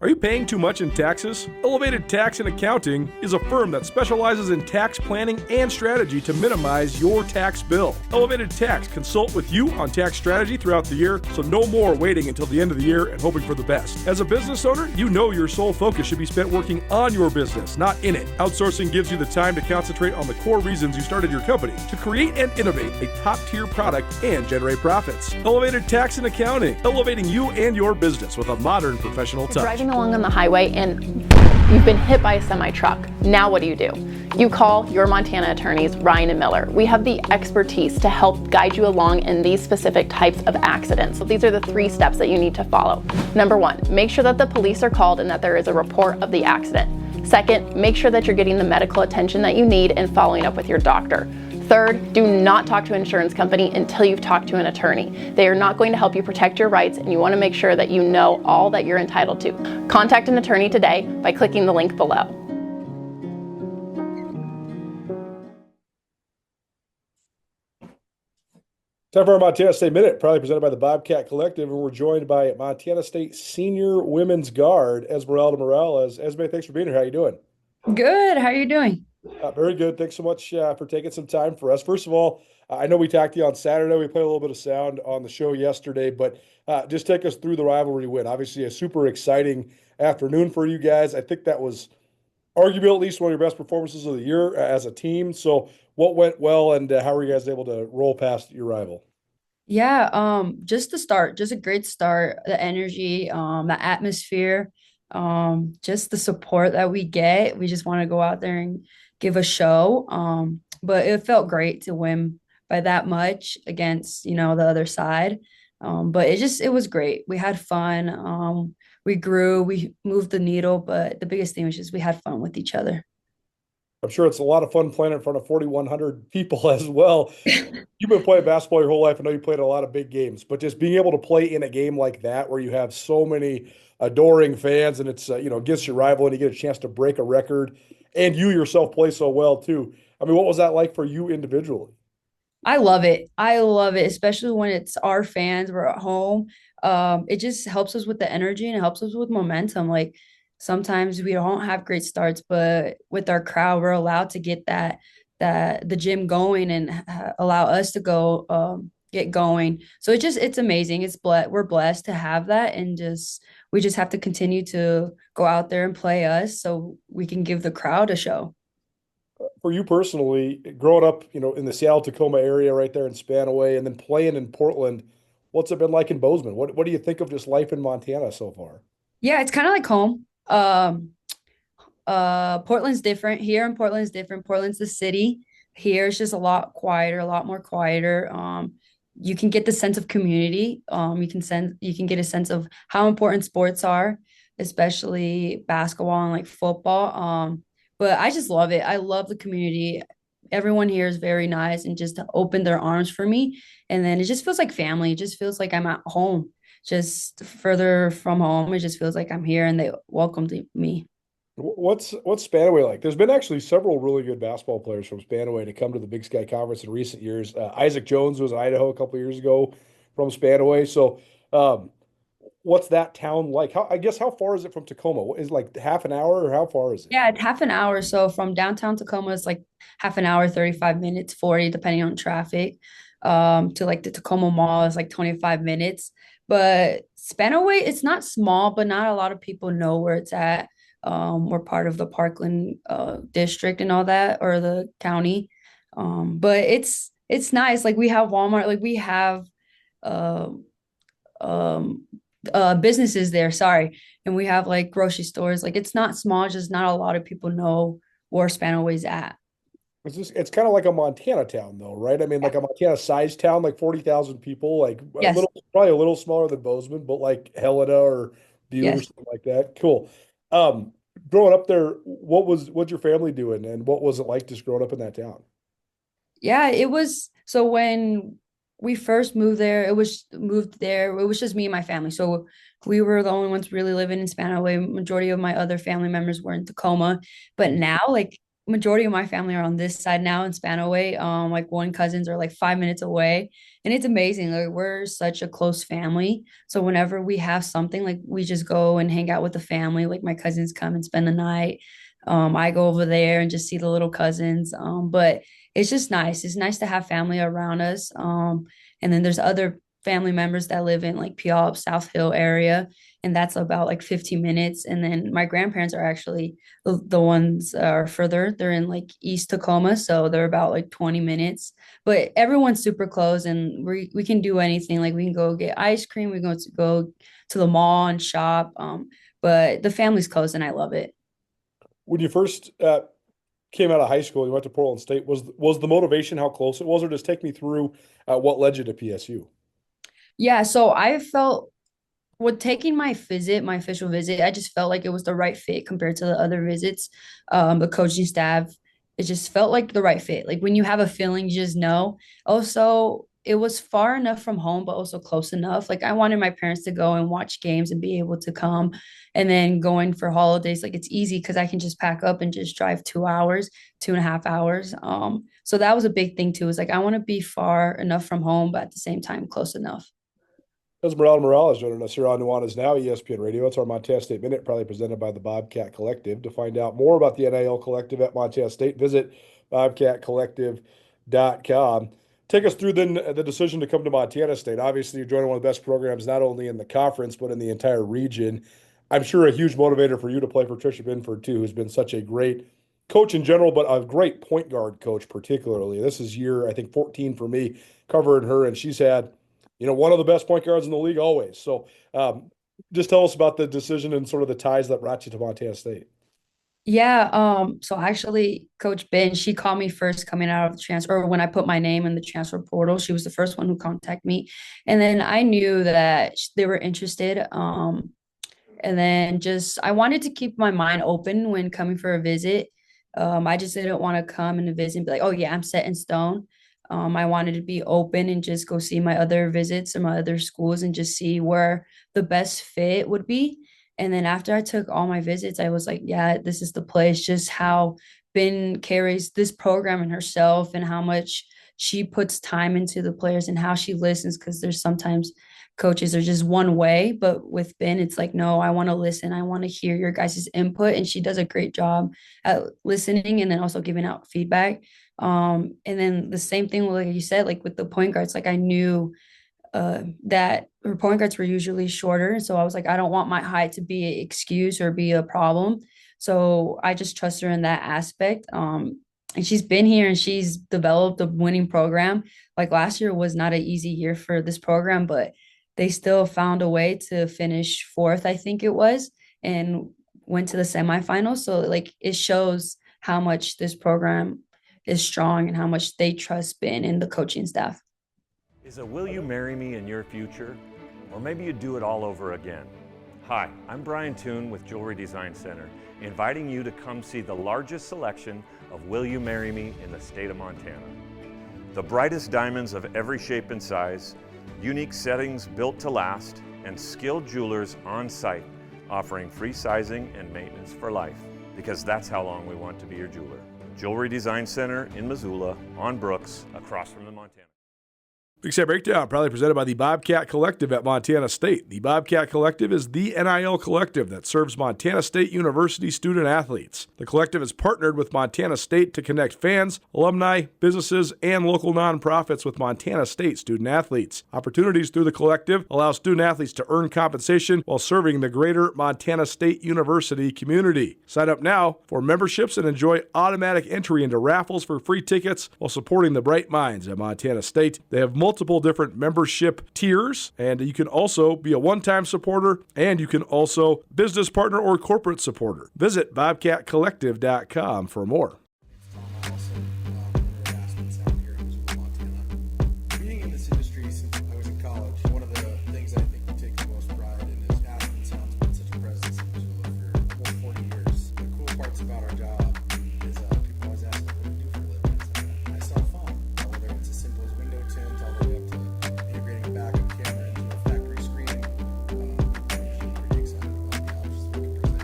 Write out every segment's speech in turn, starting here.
Are you paying too much in taxes? Elevated Tax and Accounting is a firm that specializes in tax planning and strategy to minimize your tax bill. Elevated Tax consult with you on tax strategy throughout the year, so no more waiting until the end of the year and hoping for the best. As a business owner, you know your sole focus should be spent working on your business, not in it. Outsourcing gives you the time to concentrate on the core reasons you started your company, to create and innovate a top-tier product and generate profits. Elevated Tax and Accounting, elevating you and your business with a modern professional touch. Driving along on the highway and you've been hit by a semi-truck. Now what do? You call your Montana attorneys, Ryan and Miller. We have the expertise to help guide you along in these specific types of accidents. So these are the 3 steps that you need to follow. Number 1, make sure that the police are called and that there is a report of the accident. Second, make sure that you're getting the medical attention that you need and following up with your doctor. Third, do not talk to an insurance company until you've talked to an attorney. They are not going to help you protect your rights, and you want to make sure that you know all that you're entitled to. Contact an attorney today by clicking the link below. Time for our Montana State Minute, proudly presented by the Bobcat Collective, and we're joined by Montana State Senior Women's Guard, Esmeralda Morales. Esme, thanks for being here. How you doing? Good. How are you doing? Very good. Thanks so much for taking some time for us. First of all, I know we talked to you on Saturday. We played a little bit of sound on the show yesterday, but just take us through the rivalry win. Obviously, a super exciting afternoon for you guys. I think that was arguably at least one of your best performances of the year as a team. So what went well, and how were you guys able to roll past your rival? Yeah, just the start, just a great start. The energy, the atmosphere, just the support that we get. We just want to go out there and give a show. But it felt great to win by that much against, the other side. But it was great. We had fun. We grew, we moved the needle, but the biggest thing was just we had fun with each other. I'm sure it's a lot of fun playing in front of 4,100 people as well. You've been playing basketball your whole life. I know you played a lot of big games, but just being able to play in a game like that where you have so many adoring fans and it's, against your rival and you get a chance to break a record and you yourself play so well too. I mean, what was that like for you individually? I love it. I love it, especially when it's our fans, we're at home. It just helps us with the energy and it helps us with momentum. Like sometimes we don't have great starts, but with our crowd, we're allowed to get that the gym going and allow us to go get going. So it's amazing. We're blessed to have that, and we just have to continue to go out there and play us so we can give the crowd a show. For you personally, growing up, in the Seattle-Tacoma area right there in Spanaway and then playing in Portland, what's it been like in Bozeman? What do you think of just life in Montana so far? Yeah, it's kind of like home. Portland's different. Here in Portland's different. Portland's the city. Here it's just a lot quieter, a lot more quieter. You can get the sense of community. You can get a sense of how important sports are, especially basketball and like football. But I just love it. I love the community. Everyone here is very nice and just opened their arms for me. And then it just feels like family. It just feels like I'm at home. Just further from home, it just feels like I'm here and they welcomed me. What's Spanaway like? There's been actually several really good basketball players from Spanaway to come to the Big Sky Conference in recent years. Isaac Jones was in Idaho a couple of years ago from Spanaway. So, what's that town like? How far is it from Tacoma? Is it like half an hour, or how far is it? Yeah, it's half an hour. So from downtown Tacoma, it's like half an hour, 35 minutes, 40, depending on traffic. To like the Tacoma Mall is like 25 minutes. But Spanaway, it's not small, but not a lot of people know where it's at. We're part of the Parkland district and all that, or the county. But it's nice. Like we have Walmart, like we have uh, um, businesses there, sorry. And we have like grocery stores. Like it's not small, just not a lot of people know where Spanaway's at. It's kind of like a Montana town though, right? I mean, like a Montana sized town, like 40,000 people, like Yes. probably a little smaller than Bozeman, but like Helena or Butte or Yes. something like that. Cool. Growing up there, what's your family doing, and what was it like just growing up in that town? Yeah, it was so when we first moved there, it was just me and my family. So we were the only ones really living in Spanaway. Majority of my other family members were in Tacoma. But now, like majority of my family are on this side now in Spanaway. Like one cousins are like 5 minutes away, and it's amazing. Like we're such a close family. So whenever we have something, like we just go and hang out with the family. Like my cousins come and spend the night. I go over there and just see the little cousins. But it's just nice. It's nice to have family around us. And then there's other family members that live in like Puyallup, South Hill area, and that's about like 15 minutes. And then my grandparents are actually the ones are further. They're in like East Tacoma, so they're about like 20 minutes. But everyone's super close, and we can do anything. Like we can go get ice cream, we go to the mall and shop. But the family's close, and I love it. When you first came out of high school, you went to Portland State. Was the motivation how close it was, or just take me through what led you to PSU? Yeah, so I felt with taking my official visit, I just felt like it was the right fit compared to the other visits. The coaching staff, it just felt like the right fit. Like when you have a feeling, you just know. Also, it was far enough from home, but also close enough. Like I wanted my parents to go and watch games and be able to come. And then going for holidays, like it's easy because I can just pack up and just drive 2 hours, 2.5 hours. So that was a big thing too. Is like I want to be far enough from home, but at the same time close enough. Esmeralda Morales joining us here on Nuanez Now, ESPN Radio. It's our Montana State Minute, probably presented by the Bobcat Collective. To find out more about the NIL Collective at Montana State, visit bobcatcollective.com. Take us through then the decision to come to Montana State. Obviously, you're joining one of the best programs, not only in the conference, but in the entire region. I'm sure a huge motivator for you to play for Tricia Binford, too, who's been such a great coach in general, but a great point guard coach particularly. This is year, I think, 14 for me covering her, and she's had one of the best point guards in the league always. So just tell us about the decision and sort of the ties that brought you to Montana State. Yeah, so actually Coach Ben, she called me first coming out of the transfer, or when I put my name in the transfer portal. She was the first one who contacted me. And then I knew that they were interested. And then just I wanted to keep my mind open when coming for a visit. I just didn't want to come and visit and be like, oh yeah, I'm set in stone. I wanted to be open and just go see my other visits and my other schools and just see where the best fit would be. And then after I took all my visits, I was like, yeah, this is the place. Just how Ben carries this program in herself and how much she puts time into the players and how she listens. Because there's sometimes coaches are just one way, but with Ben, it's like, no, I want to listen. I want to hear your guys' input. And she does a great job at listening and then also giving out feedback. And then the same thing, like you said, like with the point guards, like I knew that her point guards were usually shorter. So I was like, I don't want my height to be an excuse or be a problem. So I just trust her in that aspect. And she's been here and she's developed a winning program. Like last year was not an easy year for this program, but they still found a way to finish fourth, I think it was, and went to the semifinals. So like it shows how much this program is strong and how much they trust Ben and the coaching staff. Is a will you marry me in your future? Or maybe you do it all over again. Hi, I'm Brian Toon with Jewelry Design Center, inviting you to come see the largest selection of Will You Marry Me in the state of Montana. The brightest diamonds of every shape and size, unique settings built to last, and skilled jewelers on site offering free sizing and maintenance for life, because that's how long we want to be your jeweler. Jewelry Design Center in Missoula, on Brooks, across from the Montana. Big Stat Breakdown, proudly presented by the Bobcat Collective at Montana State. The Bobcat Collective is the NIL collective that serves Montana State University student athletes. The collective has partnered with Montana State to connect fans, alumni, businesses, and local nonprofits with Montana State student athletes. Opportunities through the collective allow student athletes to earn compensation while serving the greater Montana State University community. Sign up now for memberships and enjoy automatic entry into raffles for free tickets while supporting the bright minds at Montana State. They have multiple different membership tiers, and you can also be a one-time supporter, and you can also business partner or corporate supporter. Visit bobcatcollective.com for more. Being in this industry since I was in college, one of the things I think we take the most pride in is Aspen Sound's been such a presence in Missoula for almost 40 years. The cool parts about our job is people always ask what do we do for a living. I sell phone, whether it's as simple as window tints all the way up to integrating a backup camera into a factory screening. I'm usually pretty excited about the options we can present.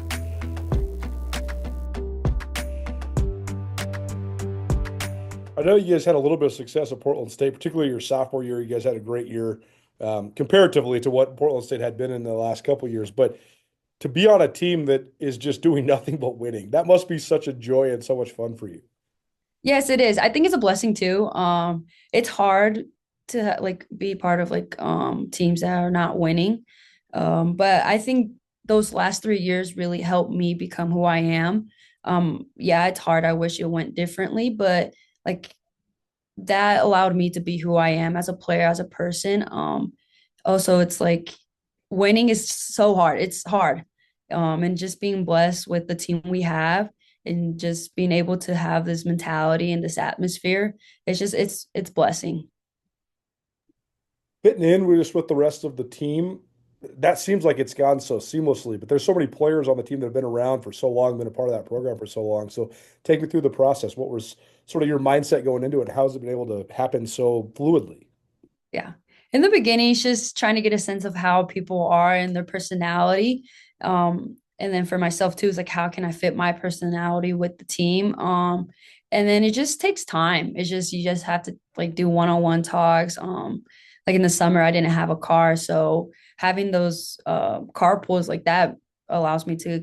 I know you guys had a little bit of success at Portland State, particularly your sophomore year. You guys had a great year comparatively to what Portland State had been in the last couple of years. But to be on a team that is just doing nothing but winning, that must be such a joy and so much fun for you. Yes, it is. I think it's a blessing too. It's hard to like be part of like teams that are not winning. But I think those last 3 years really helped me become who I am. Yeah, it's hard. I wish it went differently, but like that allowed me to be who I am as a player, as a person. Also it's like winning is so hard. It's hard. And just being blessed with the team we have and just being able to have this mentality and this atmosphere, it's blessing. Fitting in with the rest of the team, that seems like it's gone so seamlessly, but there's so many players on the team that have been around for so long, been a part of that program for so long. So take me through the process. What was sort of your mindset going into it? And how has it been able to happen so fluidly? Yeah. In the beginning, it's just trying to get a sense of how people are and their personality. And then for myself too, it's like, how can I fit my personality with the team? And then it just takes time. It's just, you just have to like do one-on-one talks. Like in the summer, I didn't have a car. So having those carpools like that allows me to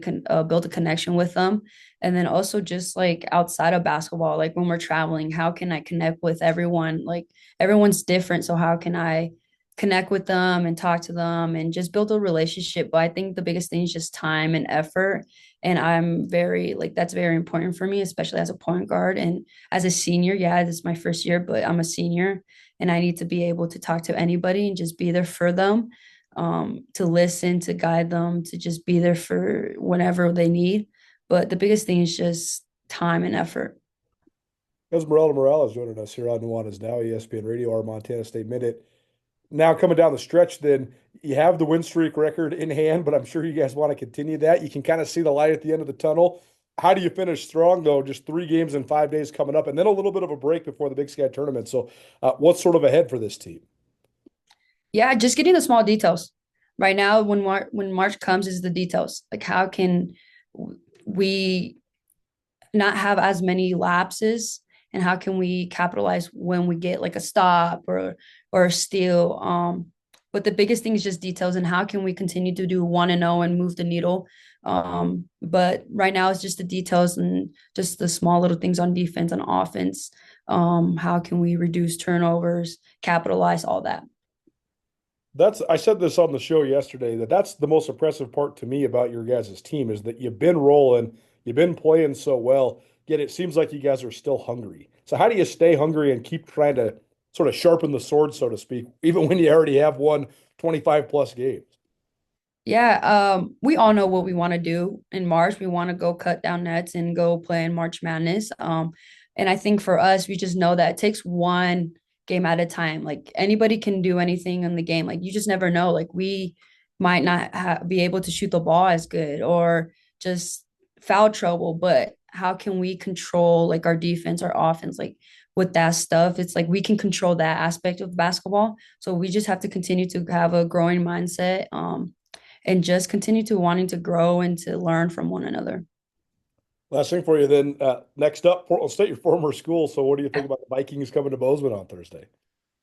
build a connection with them. And then also just like outside of basketball, like when we're traveling, how can I connect with everyone? Like everyone's different. So how can I connect with them and talk to them and just build a relationship? But I think the biggest thing is just time and effort. And I'm very like, that's very important for me, especially as a point guard and as a senior. Yeah, this is my first year, but I'm a senior and I need to be able to talk to anybody and just be there for them, to listen, to guide them, to just be there for whenever they need. But the biggest thing is just time and effort. Esmeralda Morales joining us here on Nuanez Now, ESPN Radio, our Montana State Minute. Now coming down the stretch, then you have the win streak record in hand, but I'm sure you guys want to continue that. You can kind of see the light at the end of the tunnel. How do you finish strong, though? Just 3 games in 5 days coming up, and then a little bit of a break before the Big Sky tournament. So what's sort of ahead for this team? Yeah, just getting the small details. Right now, when March comes, is the details. Like how can we not have as many lapses, and how can we capitalize when we get like a stop or a steal? But the biggest thing is just details, and how can we continue to do 1-0 and move the needle. But right now it's just the details and just the small little things on defense and offense. How can we reduce turnovers, capitalize all that? I said this on the show yesterday, that's the most impressive part to me about your guys' team is that you've been rolling, you've been playing so well, yet it seems like you guys are still hungry. So how do you stay hungry and keep trying to sort of sharpen the sword, so to speak, even when you already have won 25 plus games? Yeah, we all know what we want to do in March. We want to go cut down nets and go play in March Madness. And I think for us, we just know that it takes one game at a time. Like anybody can do anything in the game. Like you just never know. Like we might not be able to shoot the ball as good or just foul trouble, but how can we control like our defense, our offense, like with that stuff? It's like we can control that aspect of basketball. So we just have to continue to have a growing mindset, and just continue to wanting to grow and to learn from one another. Last thing for you then, next up, Portland State, your former school. So what do you think about the Vikings coming to Bozeman on Thursday?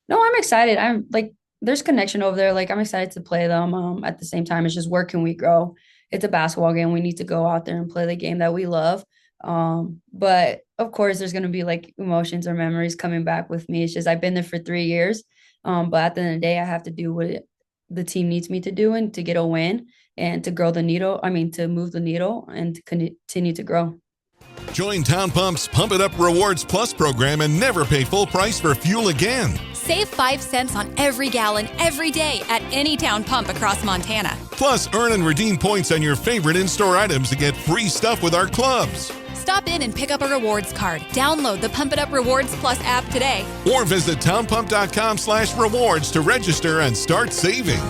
No, I'm excited. I'm like, there's connection over there. Like I'm excited to play them. At the same time, it's just where can we grow? It's a basketball game. We need to go out there and play the game that we love. But of course, there's going to be like emotions or memories coming back with me. It's just I've been there for 3 years. But at the end of the day, I have to do what the team needs me to do and to get a win and to to move the needle and to continue to grow. Join Town Pump's Pump It Up Rewards Plus program and never pay full price for fuel again. Save 5 cents on every gallon every day at any Town Pump across Montana. Plus, earn and redeem points on your favorite in-store items to get free stuff with our clubs. Stop in and pick up a rewards card. Download the Pump It Up Rewards Plus app today. Or visit townpump.com/rewards to register and start saving.